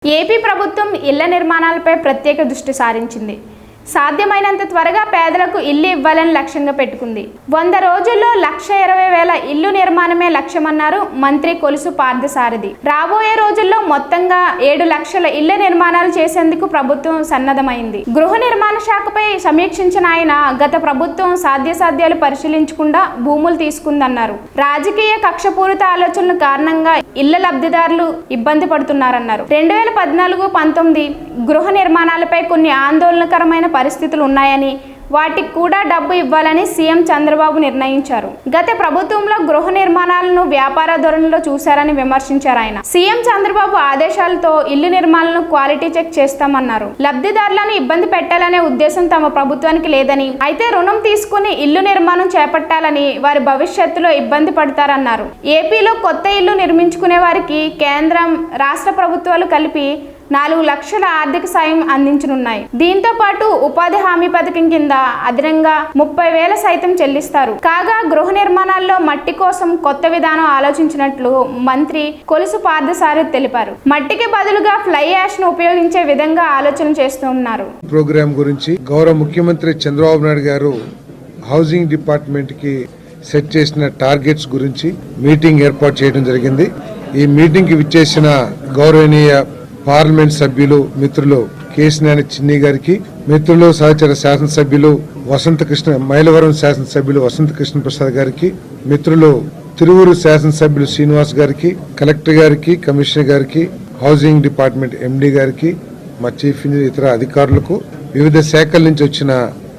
AP ప్రభుత్వం ఇళ్ల నిర్మాణాలపై ప్రత్యేక దృష్టి సారించింది. సాధ్యమైనంత త్వరగా పేదలకు ఇల్లు ఇవ్వాలని లక్ష్యంగా పెట్టుకుంది. 100 రోజుల్లో 1,20,000 ఇల్లు నిర్మాణమే లక్ష్యమన్నారు మంత్రి కొలుసు పార్థసారథి. రాబోయే రోజుల్లో మొత్తంగా 7 లక్షల ఇళ్ల నిర్మాణాలు చేసేందుకు ప్రభుత్వం సన్నద్ధమైంది. గృహ నిర్మాణ శాఖపై సమీక్షించిన ఆయన గత ప్రభుత్వం సాధ్యాసాధ్యాలు పరిశీలించకుండా భూములు తీసుకుందన్నారు. రాజకీయ కక్షపూరిత ఆలోచనల కారణంగా ఇళ్ల లబ్ధిదారులు ఇబ్బంది పడుతున్నారన్నారు. 2014-19 గృహ నిర్మాణాలపై కొన్ని ఆందోళనకరమైన పరిస్థితులు ఉన్నాయని, వాటికి కూడా డబ్బు ఇవ్వాలని సీఎం చంద్రబాబు నిర్ణయించారు. గత ప్రభుత్వంలో గృహ నిర్మాణాలను వ్యాపార ధోరణిలో చూశారని విమర్శించారు ఆయన. సీఎం చంద్రబాబు ఆదేశాలతో ఇల్లు నిర్మాణాలను క్వాలిటీ చెక్ చేస్తామన్నారు. లబ్ధిదారులను ఇబ్బంది పెట్టాలనే ఉద్దేశం తమ ప్రభుత్వానికి లేదని, అయితే రుణం తీసుకుని ఇల్లు నిర్మాణం చేపట్టాలని, వారి భవిష్యత్తులో ఇబ్బంది పడతారన్నారు. ఏపీలో కొత్త ఇల్లు నిర్మించుకునే వారికి కేంద్రం, రాష్ట్ర ప్రభుత్వాలు కలిపి 4 లక్షల ఆర్థిక సాయం అందించనున్నాయి. దీంతో పాటు ఉపాధి హామీ పథకం కింద అదనంగా 30,000 సైతం చెల్లిస్తారు. కాగా గృహ నిర్మాణాల్లో మట్టి కోసం కొత్త విధానం ఆలోచించినట్లు మంత్రి కొలుసు పార్థసారథి తెలిపారు. మట్టికి బదులుగా ఫ్లై యాష్ ను ఉపయోగించే విధంగా ఆలోచన చేస్తున్నారు. ప్రోగ్రామ్ గురించి గౌరవ ముఖ్యమంత్రి చంద్రబాబు నాయుడు గారు హౌసింగ్ డిపార్ట్మెంట్ కి సెట్ చేసిన టార్గెట్స్ గురించి మీటింగ్ ఏర్పాటు చేయడం జరిగింది. ఈ మీటింగ్ కి విచ్చేసిన గౌరవనీయ పార్లమెంట్ సభ్యులు మిత్రులు కేశినేని చిన్ని గారికి, మిత్రులు సహచర శాసనసభ్యులు మైలవరం శాసనసభ్యులు వసంత కృష్ణ ప్రసాద్ గారికి, మిత్రులు తిరువురు శాసనసభ్యులు శ్రీనివాస్ గారికి, కలెక్టర్ గారికి, కమిషనర్ గారికి, హౌసింగ్ డిపార్ట్మెంట్ ఎండి గారికి, మా చీఫ్ ఇంజనీర్, ఇతర అధికారులకు, వివిధ శాఖల నుంచి వచ్చిన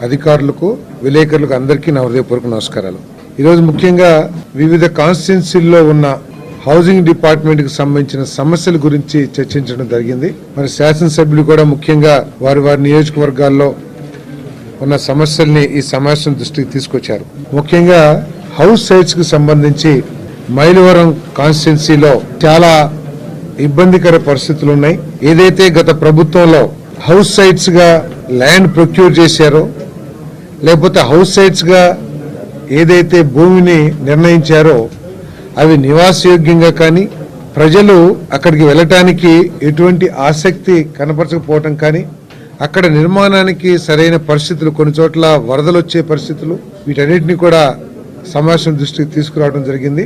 అధికారులకు, విలేకరులకు అందరికీ నా హృదయపూర్వక నమస్కారాలు. ఈరోజు ముఖ్యంగా వివిధ కాన్స్టిట్యున్సీల్లో ఉన్న హౌసింగ్ డిపార్ట్మెంట్ కి సంబంధించిన సమస్యల గురించి చర్చించడం జరిగింది. మరి శాసనసభ్యులు కూడా ముఖ్యంగా వారి నియోజకవర్గాల్లో ఉన్న సమస్యల్ని ఈ సమావేశం దృష్టికి తీసుకొచ్చారు. ముఖ్యంగా హౌస్ సైట్స్ కి సంబంధించి మైలవరం కాన్స్టిట్యున్సీలో చాలా ఇబ్బందికర పరిస్థితులు ఉన్నాయి. ఏదైతే గత ప్రభుత్వంలో హౌస్ సైట్స్ గా ల్యాండ్ ప్రొక్యూర్ చేశారో, లేకపోతే హౌస్ సైట్స్ గా ఏదైతే భూమిని నిర్ణయించారో అవి నివాసయోగ్యంగా కానీ, ప్రజలు అక్కడికి వెళ్ళటానికి ఎటువంటి ఆసక్తి కనపరచకపోవటం కానీ, అక్కడ నిర్మాణానికి సరైన పరిస్థితులు, కొన్ని చోట్ల వరదలు వచ్చే పరిస్థితులు, వీటన్నిటిని కూడా సమావేశం దృష్టికి తీసుకురావడం జరిగింది.